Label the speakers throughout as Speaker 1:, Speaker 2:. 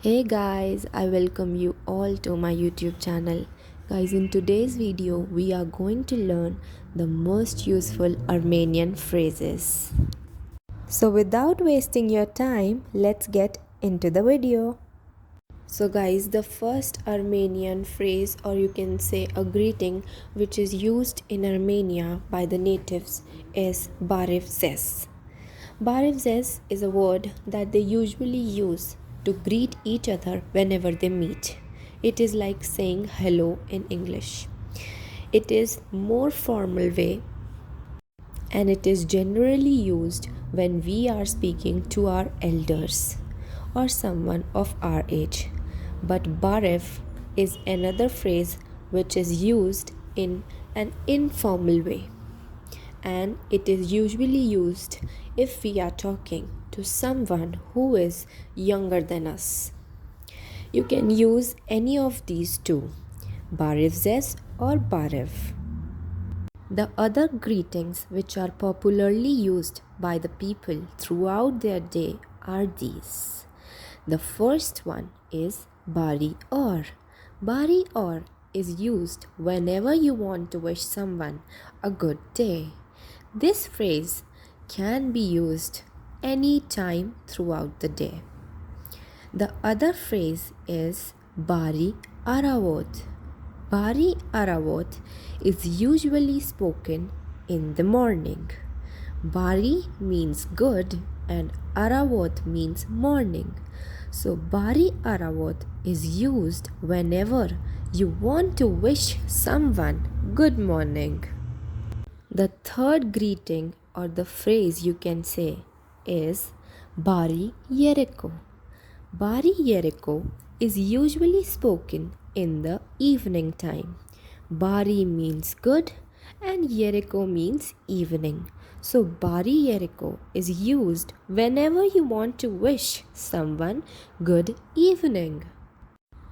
Speaker 1: Hey guys, I welcome you all to my YouTube channel. Guys, in today's video, we are going to learn the most useful Armenian phrases. So without wasting your time, let's get into the video. So guys, the first Armenian phrase, or you can say a greeting, which is used in Armenia by the natives is Bharav. Bharav is a word that they usually use to greet each other whenever they meet. It is like saying hello in English. It is more formal way and it is generally used when we are speaking to our elders or someone of our age. But Bharav is another phrase which is used in an informal way, and it is usually used if we are talking to someone who is younger than us. You can use any of these two, Bharav or Bharav. The other greetings which are popularly used by the people throughout their day are these. The first one is Bari or. Bari or is used whenever you want to wish someone a good day. This phrase can be used any time throughout the day. The other phrase is Bari Aravot. Bari Aravot is usually spoken in the morning. Bari means good and Aravot means morning. So Bari Aravot is used whenever you want to wish someone good morning. The third greeting or the phrase you can say is Bari Yereko. Bari Yereko is usually spoken in the evening time. Bari means good and Yereko means evening. So Bari Yereko is used whenever you want to wish someone good evening.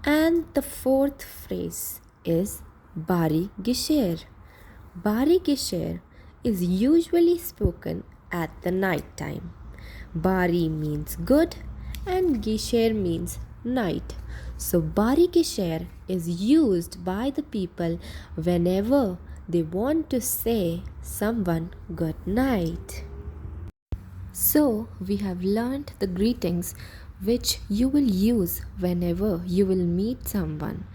Speaker 1: And the fourth phrase is Bari Gisher. Bari Gisher is usually spoken at the night time. Bari means good and Gisher means night. So Bari Gisher is used by the people whenever they want to say someone good night. So we have learned the greetings which you will use whenever you will meet someone.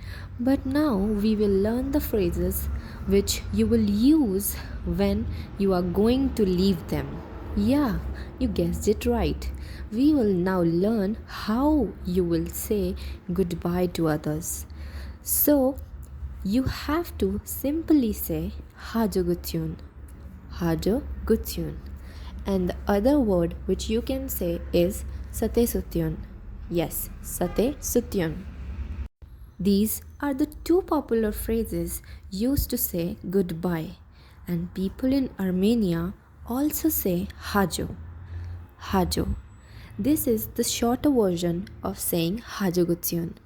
Speaker 1: But now we will learn the phrases which you will use when you are going to leave them. Yeah, you guessed it right. We will now learn how you will say goodbye to others. So you have to simply say Hajo Gutyun. Hajo Gutyun. And the other word which you can say is Sate Sutyun. Yes, Sate Sutyun. These are the two popular phrases used to say goodbye, and people in Armenia also say Hajo. Hajo. This is the shorter version of saying Hajo Gutyun.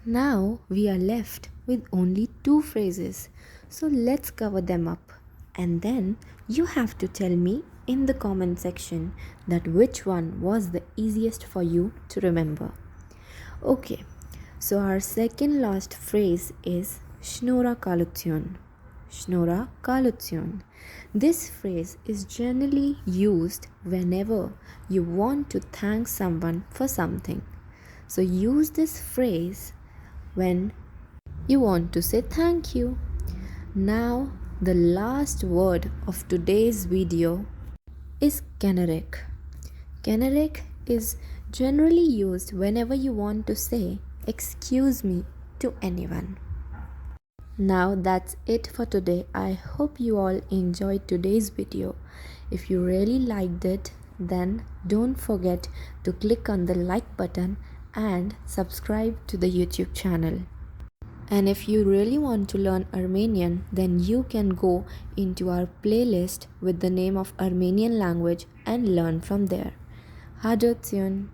Speaker 1: Now we are left with only two phrases, so let's cover them up. And then you have to tell me in the comment section that which one was the easiest for you to remember. Okay, so our second last phrase is Shnora Kalutyon. Shnora Kalutyon. This phrase is generally used whenever you want to thank someone for something. So use this phrase when you want to say thank you. Now the last word of today's video is Kenarek. Kenarek is generally used whenever you want to say excuse me to anyone. Now that's it for today. I hope you all enjoyed today's video. If you really liked it, then don't forget to click on the like button and subscribe to the YouTube channel. And if you really want to learn Armenian, then you can go into our playlist with the name of Armenian Language and learn from there. Hajotsyun.